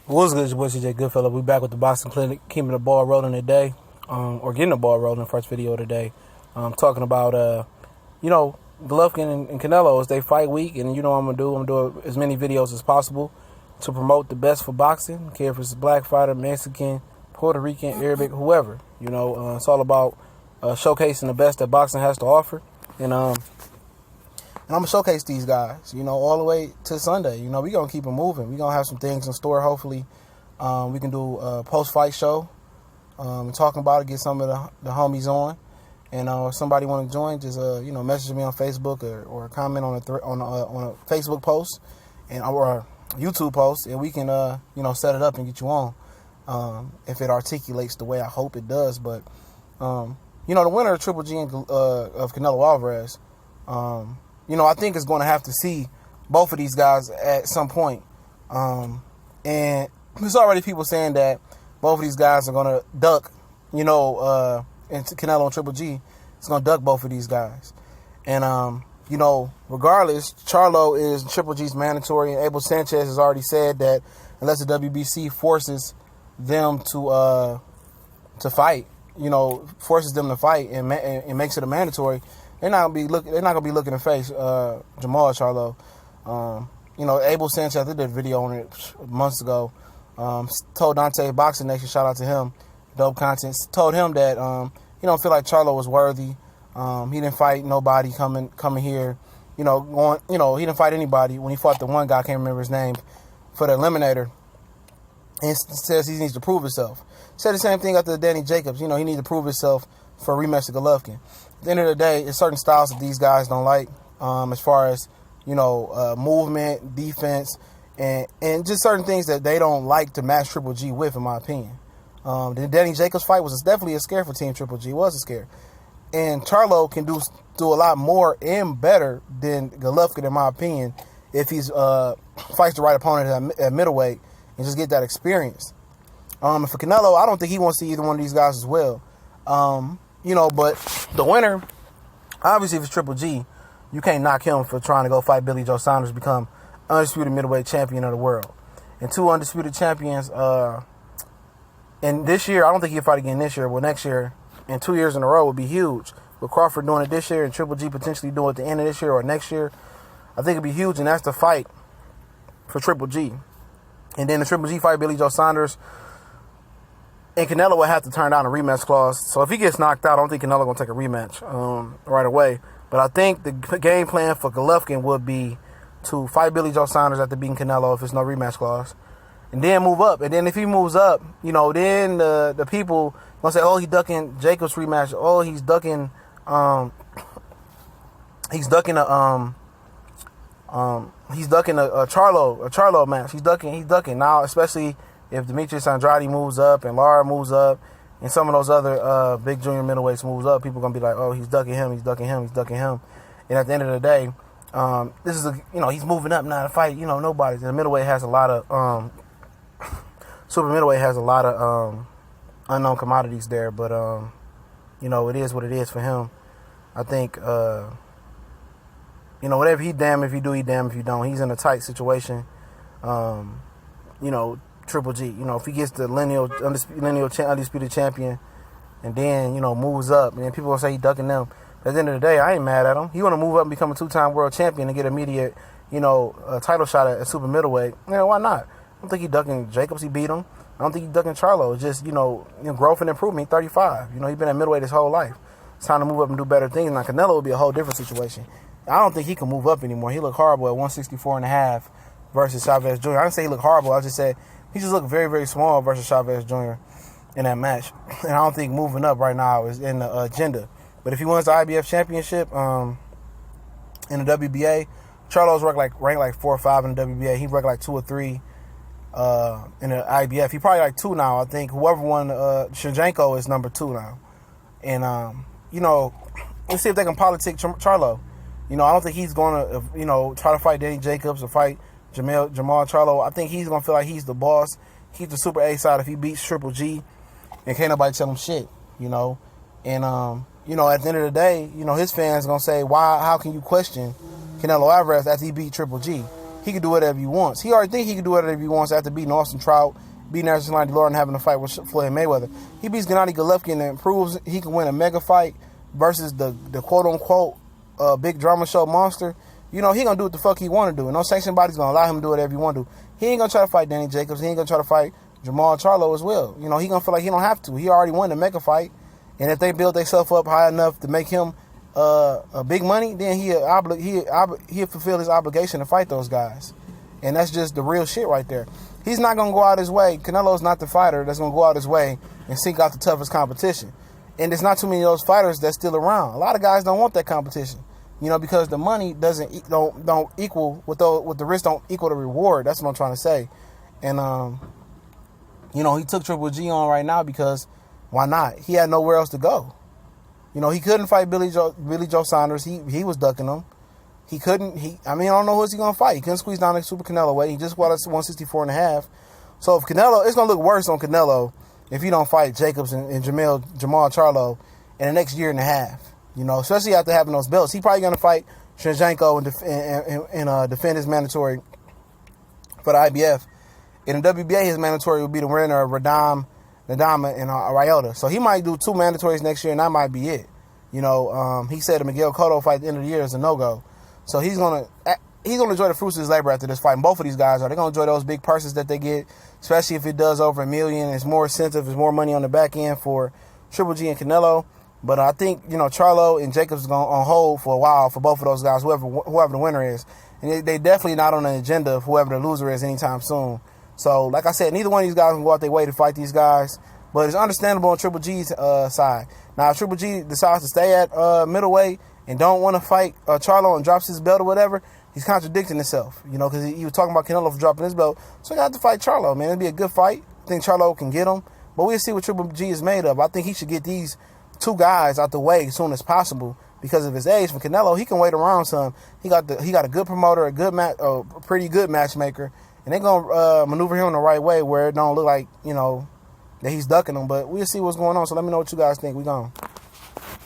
What's good, your boy CJ Goodfellow. We back with the Boxing Clinic, keeping the ball rolling today, or getting the ball rolling. First video of the day, talking about Golovkin and Canelo as they fight week, and I'm gonna do as many videos as possible to promote the best for boxing. Care if it's a black fighter, Mexican, Puerto Rican, Arabic, whoever. It's all about showcasing the best that boxing has to offer, and I'm gonna showcase these guys, all the way to Sunday. We gonna keep them moving. We gonna have some things in store. Hopefully, we can do a post-fight show, talking about it, get some of the homies on, and if somebody want to join, just message me on Facebook or comment on a Facebook post or a YouTube post, and we can set it up and get you on, if it articulates the way I hope it does. But the winner of Triple G of Canelo Alvarez. I think it's going to have to see both of these guys at some point. And there's already people saying that both of these guys are going to duck, and Canelo and Triple G is going to duck both of these guys. And, regardless, Charlo is Triple G's mandatory, and Abel Sanchez has already said that unless the WBC forces them to fight, forces them to fight and makes it a mandatory, they're not gonna be looking to face Jermall Charlo. Abel Sanchez, I did a video on it months ago. Told Dante Boxing Nation, shout out to him, dope content. Told him that he don't feel like Charlo was worthy. He didn't fight nobody coming here. He didn't fight anybody when he fought the one guy, I can't remember his name, for the eliminator. And says he needs to prove himself. Said the same thing after Danny Jacobs. He needs to prove himself for a rematch to Golovkin. At the end of the day, it's certain styles that these guys don't like, as far as, movement, defense, and just certain things that they don't like to match Triple G with, in my opinion. The Danny Jacobs fight was definitely a scare for Team Triple G. It was a scare. And Charlo can do a lot more and better than Golovkin, in my opinion, if he's fights the right opponent at middleweight and just get that experience. And for Canelo, I don't think he wants to see either one of these guys as well. But the winner, obviously, if it's Triple G, you can't knock him for trying to go fight Billy Joe Saunders, become undisputed middleweight champion of the world. And two undisputed champions, and this year, I don't think he'll fight again this year, but next year, and 2 years in a row would be huge. With Crawford doing it this year and Triple G potentially doing it at the end of this year or next year, I think it'd be huge, and that's the fight for Triple G. And then the Triple G fight Billy Joe Saunders, and Canelo would have to turn down a rematch clause. So if he gets knocked out, I don't think Canelo going to take a rematch right away. But I think the game plan for Golovkin would be to fight Billy Joe Saunders after beating Canelo if there's no rematch clause, and then move up. And then if he moves up, then the people going to say, oh, he's ducking Jacobs rematch. Oh, he's ducking a Charlo match. He's ducking now, especially if Demetrius Andrade moves up and Lara moves up and some of those other big junior middleweights moves up. People are gonna be like, oh, he's ducking him. And at the end of the day, this is he's moving up now to fight nobody. The middleweight has a lot of super middleweight has a lot of unknown commodities there, but it is what it is for him. I think whatever he damn if you do, he damn if you don't. He's in a tight situation. Triple G, if he gets the lineal undisputed champion and then, moves up, and then people will say he ducking them. But at the end of the day, I ain't mad at him. He want to move up and become a two-time world champion and get immediate, a title shot at super middleweight. Why not? I don't think he ducking Jacobs. He beat him. I don't think he ducking Charlo. It's just, growth and improvement. He's 35. He's been at middleweight his whole life. It's time to move up and do better things. Now, Canelo would be a whole different situation. I don't think he can move up anymore. He looked horrible at 164.5 versus Chavez Jr. I didn't say he looked horrible. I just said he just looked very, very small versus Chavez Jr. in that match. And I don't think moving up right now is in the agenda. But if he wins the IBF championship in the WBA, Charlo's ranked like 4 or 5 in the WBA. He ranked like 2 or 3 in the IBF. He probably like 2 now. I think whoever won Shevchenko is number 2 now. And let's see if they can politic Charlo. I don't think he's going to try to fight Danny Jacobs or fight Jermall Charlo. I think he's going to feel like he's the boss. He's the super A side if he beats Triple G, and can't nobody tell him shit, And at the end of the day, his fans going to say, how can you question Canelo Alvarez after he beat Triple G? he can do whatever he wants. He already think he can do whatever he wants after beating Austin Trout, beating Anderson Delora, and having a fight with Floyd Mayweather. He beats Gennady Golovkin and proves he can win a mega fight versus the quote-unquote big drama show monster. You know, he going to do what the fuck he want to do. And no sanction body's going to allow him to do whatever he want to do. He ain't going to try to fight Danny Jacobs. He ain't going to try to fight Jermall Charlo as well. You know, he going to feel like he don't have to. He already won the mega fight. And if they build themselves up high enough to make him a big money, then he'll fulfill his obligation to fight those guys. And that's just the real shit right there. He's not going to go out his way. Canelo's not the fighter that's going to go out his way and seek out the toughest competition. And there's not too many of those fighters that's still around. A lot of guys don't want that competition, you know, because the money don't equal with the risk don't equal the reward. That's what I'm trying to say. And you know, he took Triple G on right now because why not? He had nowhere else to go. You know, he couldn't fight Billy Joe Saunders. He was ducking him. He couldn't. I don't know who's he gonna fight. He couldn't squeeze down the Super Canelo weight. He just fought at 164.5. So if Canelo, it's gonna look worse on Canelo if he don't fight Jacobs and Jermall Charlo in the next year and a half. You know, especially after having those belts, he probably gonna fight Shevchenko and defend his mandatory for the IBF. In the WBA, his mandatory would be the winner of Nadama and Ryota. So he might do 2 mandatories next year, and that might be it. You know, he said the Miguel Cotto fight at the end of the year is a no-go. So he's gonna enjoy the fruits of his labor after this fight. And both of these guys they're gonna enjoy those big purses that they get, especially if it does over $1 million. It's more incentive, there's more money on the back end for Triple G and Canelo. But I think, you know, Charlo and Jacobs is on hold for a while for both of those guys, whoever the winner is. And they definitely not on the agenda of whoever the loser is anytime soon. So, like I said, neither one of these guys can go out their way to fight these guys. But it's understandable on Triple G's side. Now, if Triple G decides to stay at middleweight and don't want to fight Charlo and drops his belt or whatever, he's contradicting himself. You know, because he was talking about Canelo for dropping his belt. So he got to fight Charlo, man. It'd be a good fight. I think Charlo can get him. But we'll see what Triple G is made of. I think he should get these 2 guys out the way as soon as possible because of his age. For Canelo, he can wait around some. He got a good promoter, a pretty good matchmaker, and they're gonna maneuver him the right way where it don't look like, you know, that he's ducking them. But we'll see what's going on. So let me know what you guys think. We gone.